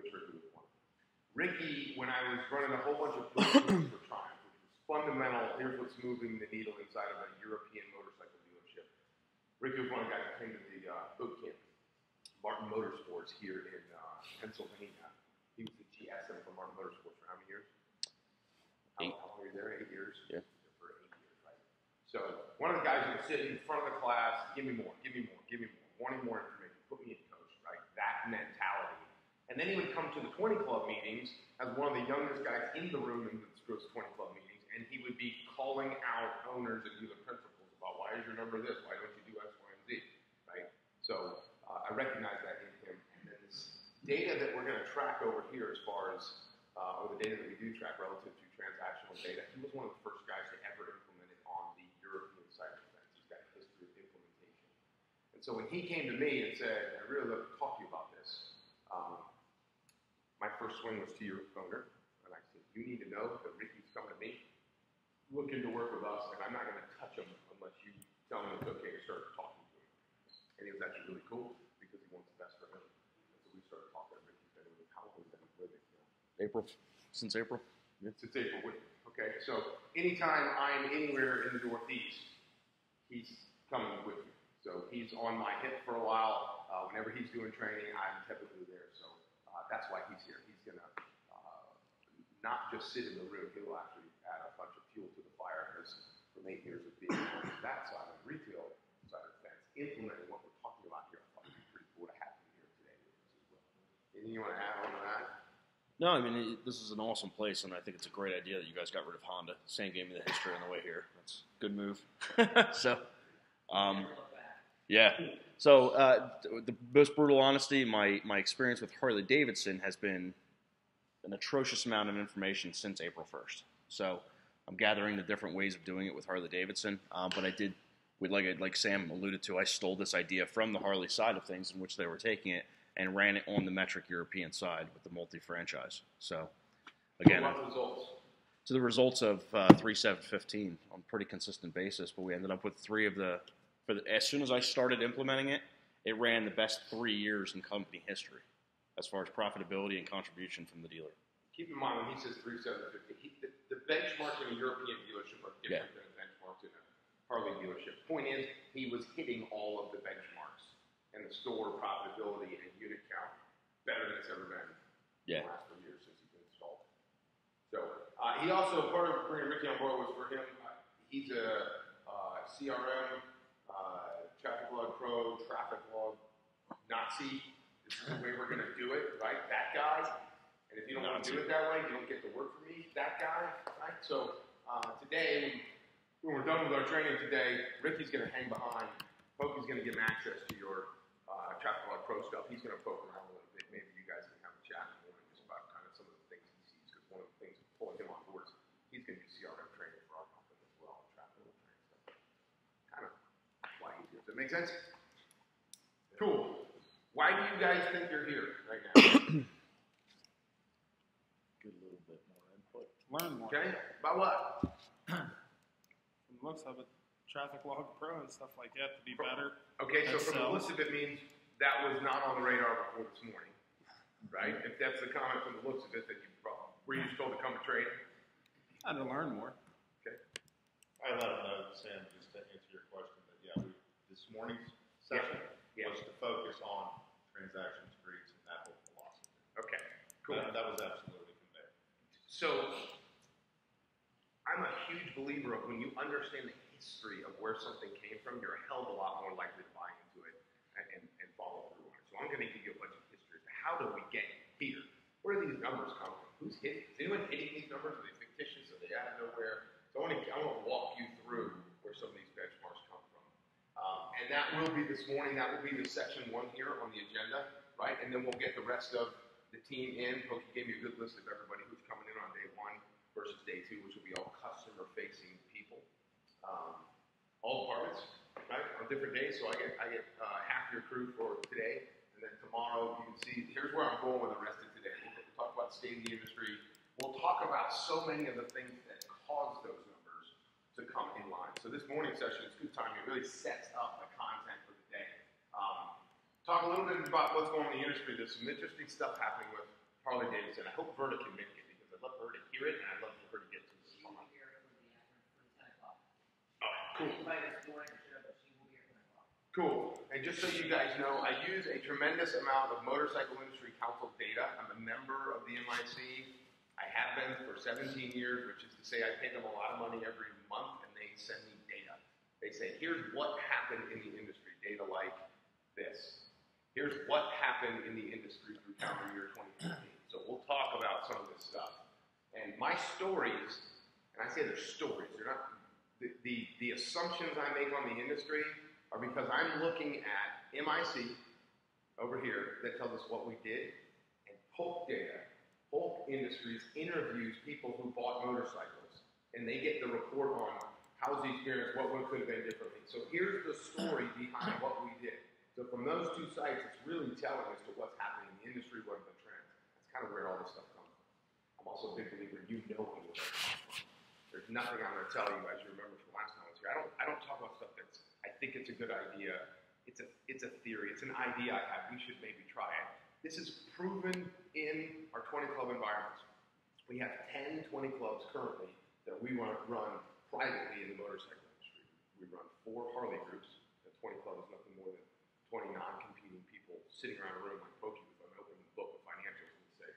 which Ricky was one. Ricky, when I was running a whole bunch of boot camps for Triumph, which was fundamental, here's what's moving the needle inside of a European motorcycle dealership. Ricky was one of the guys that came to the boot camp, Martin Motorsports here in Pennsylvania. He was the GSM for Martin Motorsports for how many years? How long were you there? 8 years? Yeah. For 8 years, right? So one of the guys would sit in front of the class, give me more, give me more, give me more, wanting more information, put me in coach, right? That mentality. And then he would come to the 20 club meetings as one of the youngest guys in the room in those 20 club meetings, and he would be calling out owners and dealer principals about why is your number this, why don't you do X, Y, and Z, right? So I recognize that in him. And then this data that we're going to track over here as far as, or the data that we do track relative to transactional data, he was one of the first guys to ever implement it on the European side of things. He's got a history of implementation. And so when he came to me and said, I really love to talk to you about this, my first swing was to your owner, and I said, you need to know that Ricky's coming to me, looking to work with us, and I'm not going to touch him unless you tell him it's okay to start talking to him. And he was actually really cool because he wants the best for him. And so we started talking to Ricky. How long has he been living? April. Since April. Yeah. Since April with me. Okay, so anytime I'm anywhere in the Northeast, he's coming with me. So he's on my hip for a while. Whenever he's doing training, I'm typically there. So that's why he's here. He's going to not just sit in the room. He'll actually add a bunch of fuel to the fire because from 8 years of being on that side of the retail side of the fence, implementing what we're talking about here, I thought it'd be pretty cool to have him here today with us as well. Anything you want to add on to that? No, I mean, this is an awesome place, and I think it's a great idea that you guys got rid of Honda. Same game in the history on the way here. That's a good move. So, yeah. So, the most brutal honesty, my experience with Harley-Davidson has been an atrocious amount of information since April 1st. So, I'm gathering the different ways of doing it with Harley-Davidson. But I did, like Sam alluded to, I stole this idea from the Harley side of things in which they were taking it and ran it on the metric European side with the multi-franchise. So, again, to the results of 3.715 on a pretty consistent basis, but we ended up with as soon as I started implementing it, it ran the best 3 years in company history as far as profitability and contribution from the dealer. Keep in mind when he says 3.715, the benchmarks in a European dealership are different than the benchmarks in a Harley dealership. Point is, he was hitting all of the benchmarks and the store profitability and unit count better than it's ever been in the last 3 years since he's been installed. So he also, part of bringing Ricky on board was for him, he's a CRM, traffic log pro, traffic log Nazi. This is the way we're going to do it, right? That guy. And if you don't want to do it that way, you don't get to work for me. That guy, right? So today, when we're done with our training today, Ricky's going to hang behind. Pokey's going to give him access to your traffic log pro stuff. He's going to poke around a little bit. Maybe you guys can have a chat just about kind of some of the things he sees. Because one of the things pulling him on board is he's going to do CRM training for our company as well, and traffic log training stuff. Kind of why he's here. Does that make sense? Cool. Why do you guys think you're here right now? Get a little bit more input. Learn more. Okay. About what? From the looks of it, traffic log pro and stuff like that to be better. Okay, so from the list of it means that was not on the radar before this morning, right? If that's the comment from the looks of it that you brought, were you just told to come to trade? I had to learn more. Okay. I let him know, Sam, just to answer your question, that this morning's session was to focus on transaction streets and that whole philosophy. Okay, cool. That was absolutely conveyed. So I'm a huge believer of when you understand the history of where something came from, you're a hell of a lot more likely to buy into it and follow through on it. So I'm going to give you a bunch of history. How do we get here? Where do these numbers come from? Who's hitting? Is anyone hitting these numbers? Are they fictitious? Are they out of nowhere? So I want to walk you through where some of these benchmarks come from. And that will be this morning. That will be the section 1 here on the agenda, right? And then we'll get the rest of the team in. Pokey gave me a good list of everybody who's coming in on day 1 versus day 2, which will be all customer-facing people. All departments, right, on different days. So I get half your crew for today, and then tomorrow you can see. Here's where I'm going with the rest of today. We'll talk about the state of the industry. We'll talk about so many of the things that cause those numbers to come in line. So this morning session is good time. It really sets up the content for the day. Talk a little bit about what's going on in the industry. There's some interesting stuff happening with Harley Davidson. I hope Verna can make it because I'd love for her to hear it and I'd love for her to get to the spot. Oh, cool. Cool. And just so you guys know, I use a tremendous amount of Motorcycle Industry Council data. I'm a member of the MIC. I have been for 17 years, which is to say I pay them a lot of money every month, and they send me data. They say, here's what happened in the industry, data like this. Here's what happened in the industry through calendar year 2015. So we'll talk about some of this stuff. And my stories, and I say they're stories, they're not, the assumptions I make on the industry are because I'm looking at MIC over here that tells us what we did, and Polk data. Polk Industries interviews people who bought motorcycles, and they get the report on how's the experience, what could have been differently. So here's the story behind what we did. So from those two sites, it's really telling as to what's happening in the industry, what are the trends. That's kind of where all this stuff comes from. I'm also a big believer you know where it comes from. There's nothing I'm going to tell you, as you remember from last time I was here. I don't talk about stuff that's, I think it's a good idea. It's a theory. It's an idea I have. We should maybe try it. This is proven in our 20 club environments. We have 10 20 clubs currently that we run privately in the motorcycle industry. We run 4 Harley groups. The 20 club is nothing more than 20 non-competing people sitting around a room like Pokey with an open book of financials and say,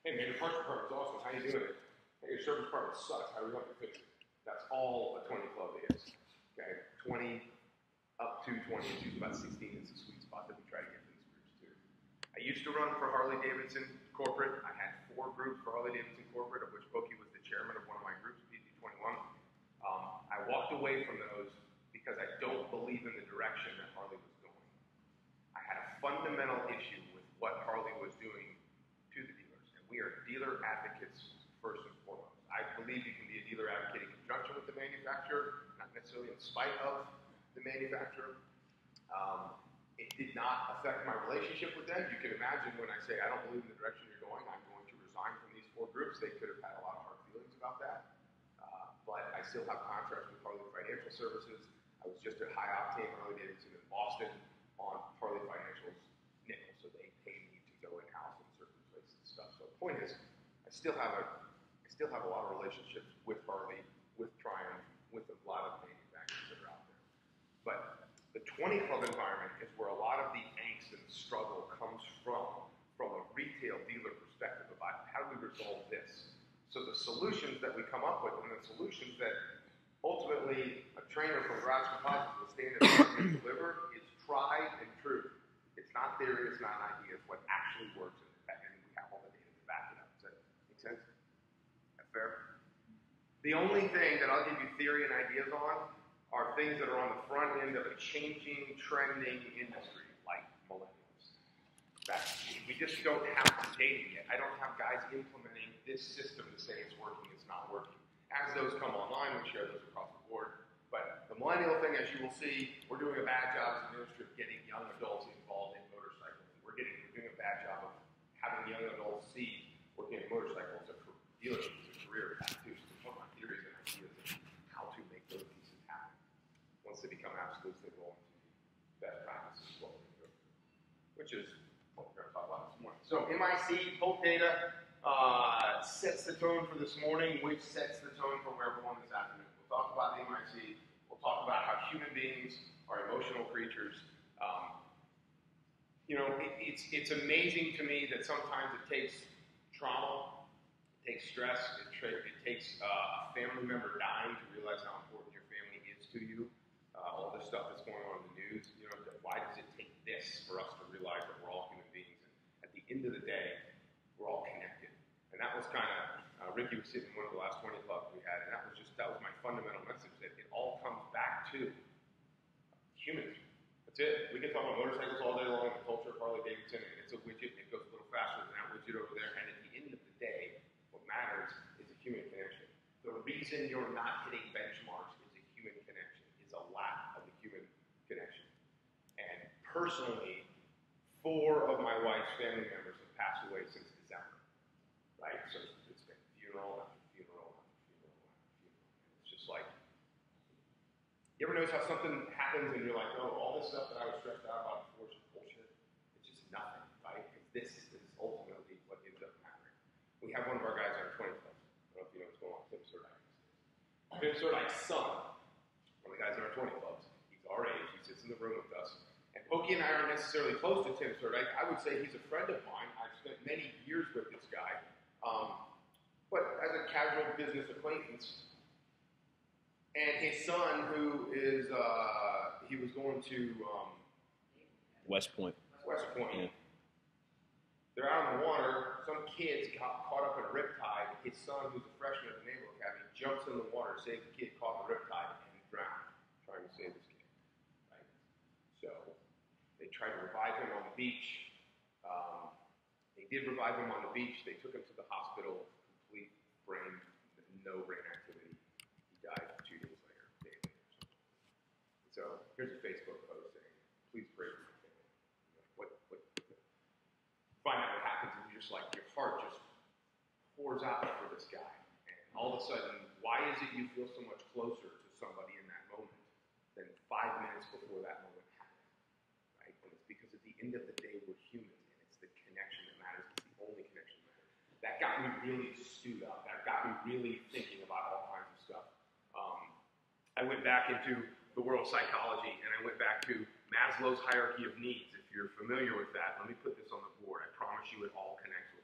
hey man, your parts department's awesome. How you doing? Hey, your service department sucks. How do we help you fix it? That's all a 20 club is. Okay, 20 up to 20 is about 16 is the sweet spot that we try to get to these groups too. I used to run for Harley Davidson corporate. I had 4 groups for Harley Davidson corporate, of which Pokey was the chairman of one of my groups, PZ21. I walked away from those because I don't believe in the direction that Harley was going. I had a fundamental issue with what Harley was doing to the dealers, and we are dealer advocates first and foremost. I believe you can be a dealer advocate in conjunction with the manufacturer, not necessarily in spite of the manufacturer. It did not affect my relationship with them. You can imagine when I say I don't believe in the direction you're going, I'm going to resign from these 4 groups. They could have had a lot of hard feelings about that. But I still have contracts with Harley Financial Services. I was just at High Octane Harley Davidson in Boston on Harley Financial's nickel, so they pay me to go in-house in certain places and stuff. So the point is, I still have a lot of relationships with Harley, with Triumph, with a lot of manufacturers that are out there. But the 20 club environment is where a lot of the angst and the struggle comes from a retail dealer perspective about how do we resolve this. So the solutions that we come up with and the solutions that ultimately a trainer from Garage Composites will stand and deliver is tried and true. It's not theory, it's not an idea, it's what actually works, and we have all the data to back it up. Does that make sense? Is that fair? The only thing that I'll give you theory and ideas on are things that are on the front end of a changing, trending industry, like millennials. We just don't have the data yet. I don't have guys implementing this system to say it's working, it's not working. As those come online, we share those across the board. But the millennial thing, as you will see, we're doing a bad job as an industry of getting young adults involved in motorcycling. We're doing a bad job of having young adults see working in motorcycles as a dealership, as a career path too. So one of my theories and ideas of how to make those pieces happen. Once they become absolutes, they roll into best practices, what we're going to go through, which is what we're going to talk about this morning. So MIC, Polk data, sets the tone for this morning, which sets the tone for where we're going this afternoon. We'll talk about the MIC. We'll talk about how human beings are emotional creatures. It's amazing to me that sometimes it takes trauma, it takes stress, it takes a family member dying to realize how important your family is to you. All this stuff that's going on in the news, why does it take this for us to realize that we're all human beings? And at the end of the day, we're all connected. And that was kind of, Ricky was sitting in one of the last 20 clubs we had, and that was my fundamental message, that it all comes back to humans. That's it. We can talk about motorcycles all day long, the culture of Harley Davidson, and it's a widget, and it goes a little faster than that widget over there, and at the end of the day, what matters is a human connection. The reason you're not hitting benchmarks is a human connection, is a lack of a human connection. And personally, 4 of my wife's family members have passed away since December. Right? So it's been funeral after funeral after funeral after funeral. And it's just like, you ever notice how something happens and you're like, oh, all this stuff that I was stressed out about before is bullshit? It's just nothing, right? Because this is ultimately what ends up mattering. have one of our guys on our 20 club. I don't know if you know what's going on. Tim Surdike. Tim Surdike's son, one of the guys in our 20 clubs. He's our age. He sits in the room with us. And Pokey and I aren't necessarily close to Tim Surdike. I would say he's a friend of mine. I've spent many years with this guy. But as a casual business acquaintance, and his son, who is, he was going to West Point. West Point. Yeah. They're out on the water. Some kids got caught up in a riptide. His son, who's a freshman at the Naval Academy, jumps in the water, saves the kid caught in the riptide, and drowned, trying to save this kid. Right? So they tried to revive him on the beach. They did revive him on the beach. They took him to the hospital, complete brain, no brain activity. He died 2 days later, a day later. So here's a Facebook post saying, "Please pray for my family." Find out what happens, and you're just like, your heart just pours out for this guy. And all of a sudden, why is it you feel so much closer to somebody in that moment than 5 minutes before that moment happened? Right? And it's because at the end of the day, we're humans, and it's the connection that matters. It's the only connection that matters. That got me really stewed up. That got me really thinking about all kinds of stuff. I went back into the world of psychology, and I went back to Maslow's hierarchy of needs. If you're familiar with that, let me put this on the board. I promise you it all connects